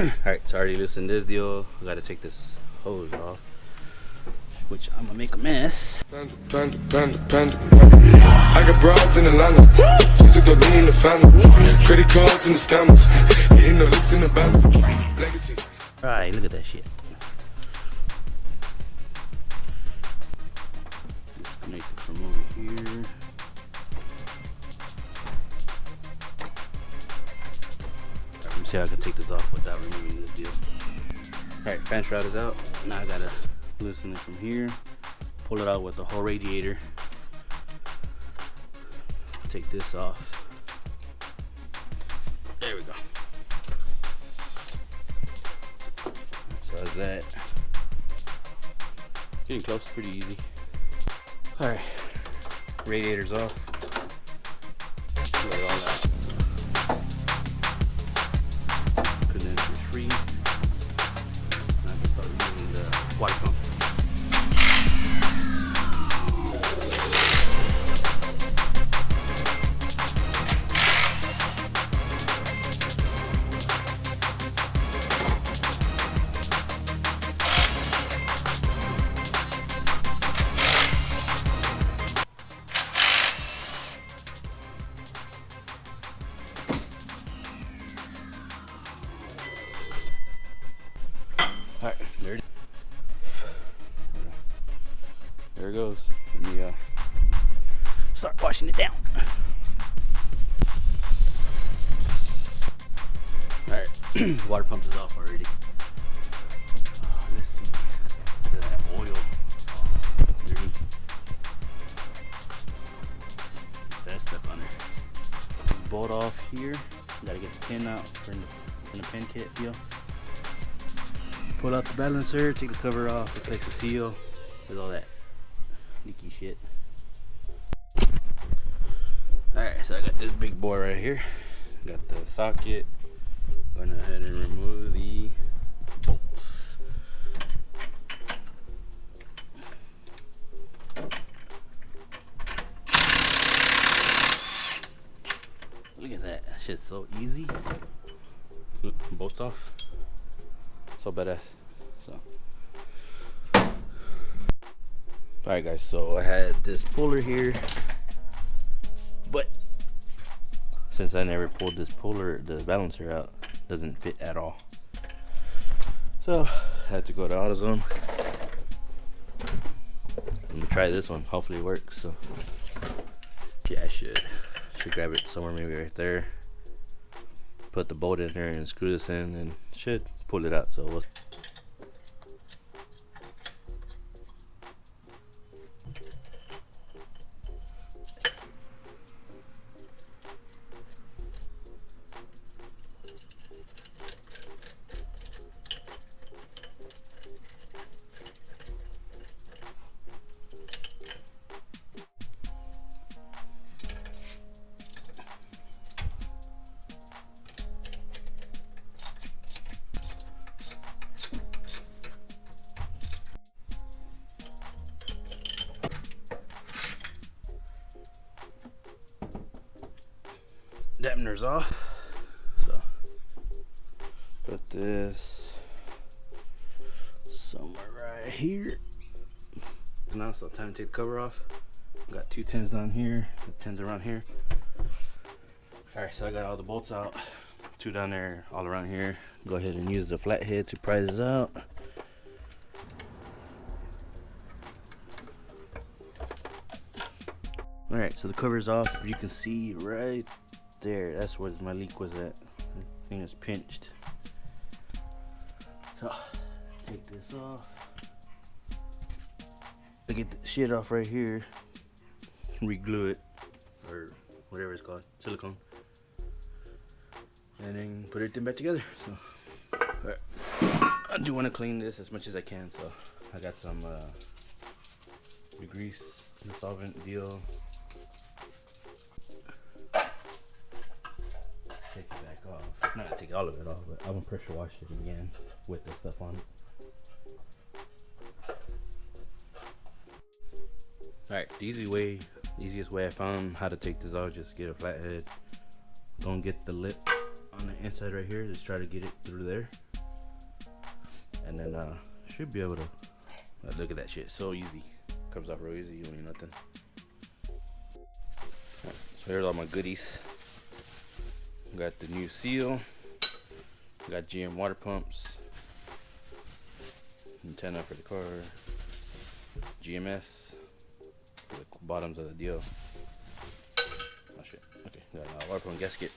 Alright, so I already loosened this deal. I gotta take this hose off, which I'm gonna make a mess. Panda. I got broads in Atlanta. She took the lean in the family. Credit cards and the scammers. Hitting the licks in the band. Legacy. Alright, look at that shit. Disconnect it from over here. Let me see how I can take this off without removing this deal. Alright, fan shroud is out. Now I gotta loosen it from here. Pull it out with the whole radiator. Take this off. There we go. So that's that. Getting close, pretty easy. Alright, radiator's off. Let it all out. Condenser's free. Now I can start using the water pump. Alright, there it goes. Let me start washing it down. Alright, water pump is off already. Let's see. Look at that oil. Dirty. That stuff under. Bolt off here. Gotta get the pin out from the pin kit deal. Pull out the balancer, take the cover off, replace the seal with all that leaky shit. Alright, so I got this big boy right here. Got the socket. Going ahead and remove the bolts. Look at that. That shit's so easy. Look, bolts off. So badass. So alright guys, so I had this puller here, but since I never pulled this puller, the balancer out, doesn't fit at all. So I had to go to AutoZone. I'm gonna try this one, hopefully it works. So yeah, I should grab it somewhere, maybe right there. Put the bolt in there and screw this in and should pull it out. So we'll dampener's off, so put this somewhere right here. Now so time to take the cover off. Got 2 tins down here, the tins around here. Alright, so I got all the bolts out, 2 down there, all around here. Go ahead and use the flathead to pry this out. Alright, so the cover's off. You can see right there, that's where my leak was at. I think it's pinched. So take this off. To get the shit off right here, re-glue it, or whatever it's called, silicone, and then put everything back together. So right. I do want to clean this as much as I can, so I got some degrease solvent deal. Take it back off. Not take all of it off, but I'm gonna pressure wash it again with this stuff on it. Alright, the easiest way I found how to take this off, just get a flathead. Don't get the lip on the inside right here, just try to get it through there. and then should be able to look at that shit. So easy, comes off real easy. You don't need nothing. Right, so here's all my goodies. Got the new seal. Got GM water pumps. Antenna for the car. GMS for the bottoms of the deal. Oh shit. Okay, got a water pump gasket.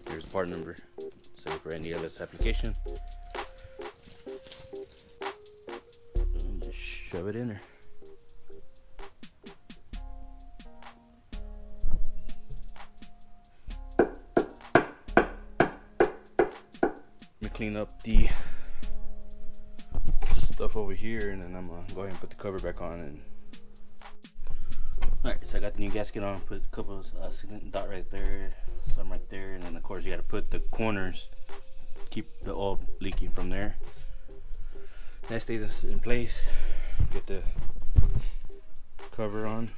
Here's the part number. Same for any of this application. And just shove it in there. Let me clean up the stuff over here, and then I'm gonna go ahead and put the cover back on. And alright, so I got the new gasket on. Put a couple of dot right there, some right there, and then of course you got to put the corners, keep the oil leaking from there. That stays in place. Get the cover on.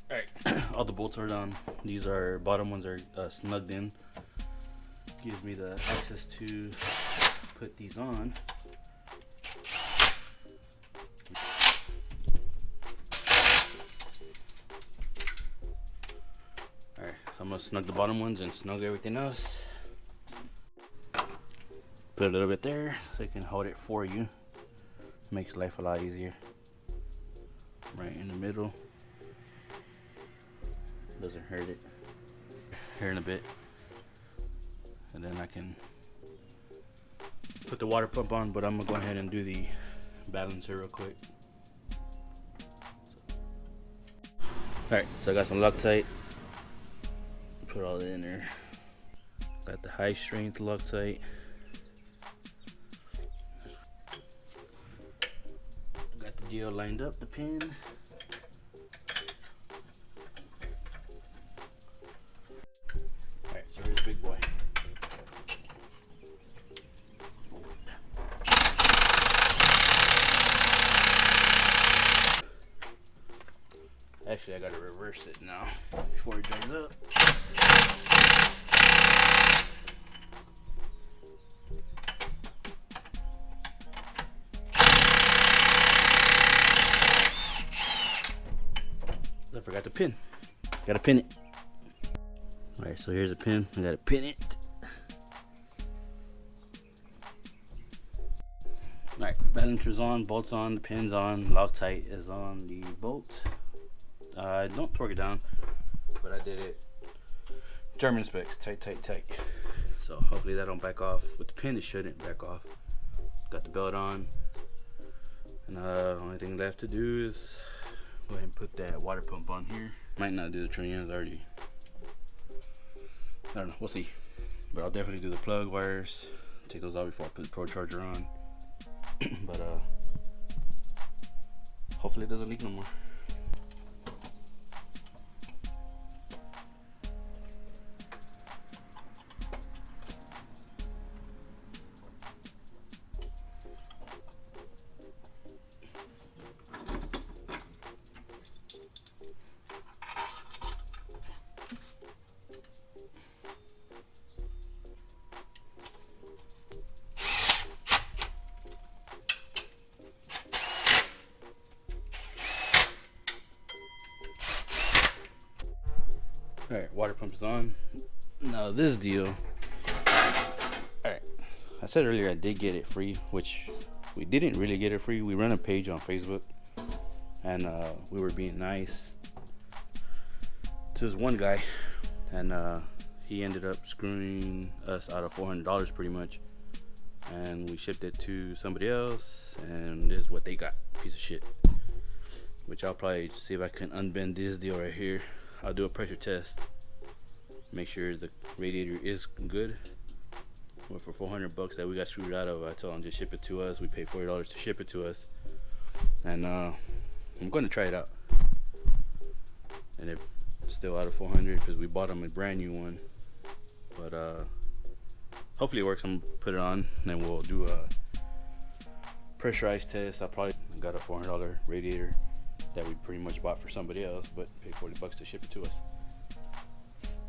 Alright, all the bolts are done. These are bottom ones are snugged in. Gives me the access to put these on. Alright, so I'm gonna snug the bottom ones and snug everything else. Put a little bit there so I can hold it for you. Makes life a lot easier. Right in the middle. Doesn't hurt it. Here in a bit. And then I can put the water pump on, but I'm gonna go ahead and do the balancer real quick. Alright, so I got some Loctite. Put all that in there. Got the high strength Loctite. Got the deal lined up, the pin. Alright, so here's the big boy. Actually, I gotta reverse it now before it dries up. I forgot to pin. Gotta pin it. Alright, so here's a pin. I gotta pin it. Alright, balancer's on, bolts on, the pin's on, Loctite is on the bolt. Don't torque it down, but I did it German specs, tight. So hopefully that don't back off. With the pin, it shouldn't back off. Got the belt on, and only thing left to do is go ahead and put that water pump on here. Might not do the trans already. I don't know. We'll see. But I'll definitely do the plug wires. Take those out before I put the Pro Charger on. But hopefully it doesn't leak no more. Alright, water pump is on. Now this deal. Alright, I said earlier I did get it free, which we didn't really get it free. We run a page on Facebook, and we were being nice to this one guy, and he ended up screwing us out of $400 pretty much, and we shipped it to somebody else, and this is what they got. Piece of shit. Which I'll probably see if I can unbend this deal right here. I'll do a pressure test, make sure the radiator is good. But for $400 that we got screwed out of, I told him just ship it to us. We paid $40 to ship it to us, and I'm going to try it out. And if still out of 400 because we bought them a brand new one. But hopefully it works. I'm gonna put it on, and then we'll do a pressurized test. I probably got a $400 radiator that we pretty much bought for somebody else, but paid $40 to ship it to us.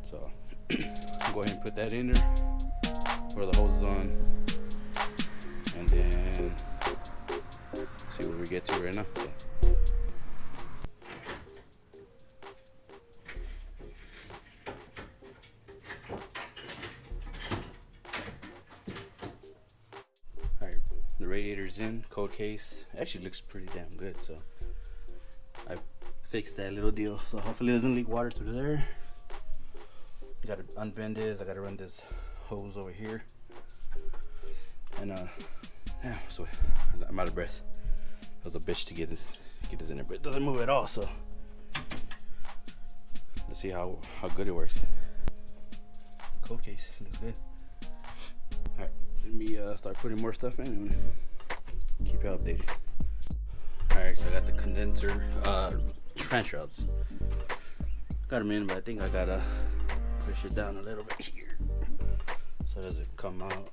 So I'll go ahead and put that in there, put the hoses on, and then see where we get to right now. Alright, the radiator's in, cold case. Actually looks pretty damn good, so I fixed that little deal. So hopefully it doesn't leak water through there. Gotta unbend this, I gotta run this hose over here. And yeah, so I'm out of breath. It was a bitch to get this in there, but it doesn't move at all, so let's see how good it works. Cold case looks good. Alright, let me start putting more stuff in and keep you updated. Alright, so I got the condenser trench routes. Got them in, but I think I gotta push it down a little bit here so it doesn't come out.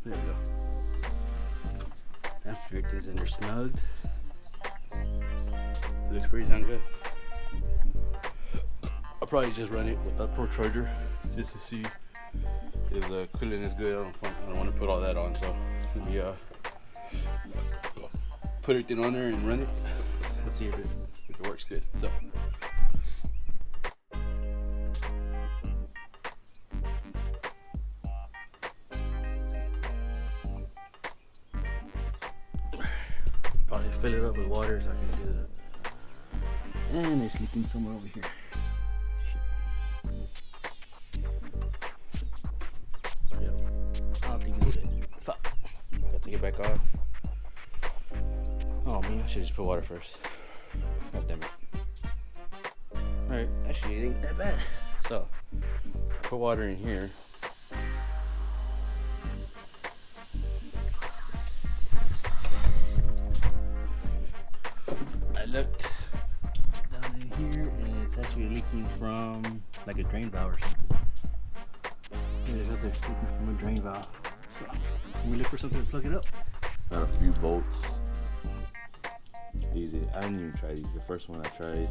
There we go. Yeah, everything's in there snugged. Looks pretty damn good. I'll probably just run it with that Pro Charger just to see if the cooling is good. I don't want to put all that on, so let me put everything on there and run it. Let's see if it works good. So. Probably fill it up with water so I can do it. And it's leaking somewhere over here. Shit. Yep. I don't think it's it. Fuck. Gotta take it back off. Oh man, I should just put water first. God damn it. Alright, actually it ain't that bad. So, put water in here. I looked down in here and it's actually leaking from like a drain valve or something. Yeah, it's out there leaking from a drain valve. So, can we look for something to plug it up? Got a few bolts. Easy. I didn't even try these. The first one I tried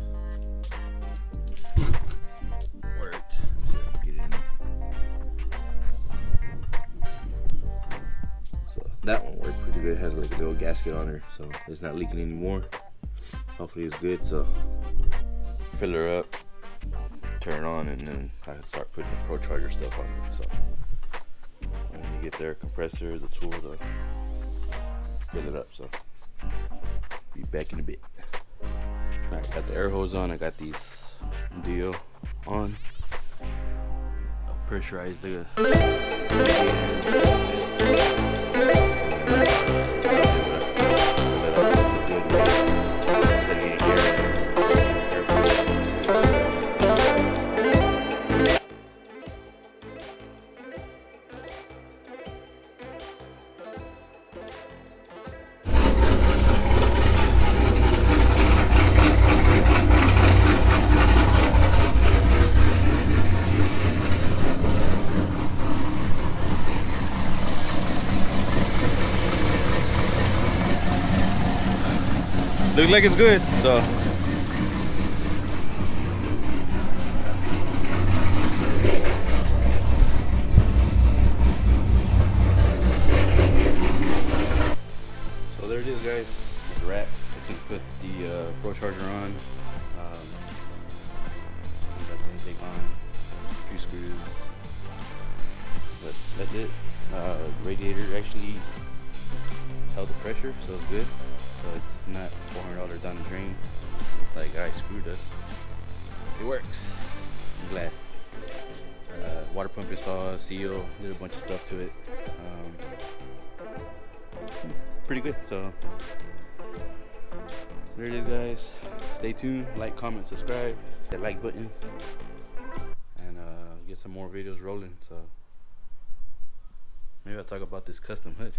worked. So get in. So that one worked pretty good. It has like a little gasket on there, so it's not leaking anymore. Hopefully it's good. So fill her up, turn it on, and then I can start putting the Pro Charger stuff on it. So when you get their compressor, the tool to fill it up. So be back in a bit. Alright, got the air hose on. I got these deal on. I'll pressurize the looks like it's good, so. So there it is, guys. It's a wrap. Let's just put the Pro Charger on. Got anything on. A few screws. But that's it. Radiator actually held the pressure, so it's good. So it's not $400 down the drain. It's like, alright, screwed us. It works. I'm glad. Water pump install, seal, did a bunch of stuff to it. Pretty good. So there it is, guys. Stay tuned. Like, comment, subscribe. Hit that like button, and get some more videos rolling. So maybe I'll talk about this custom hood.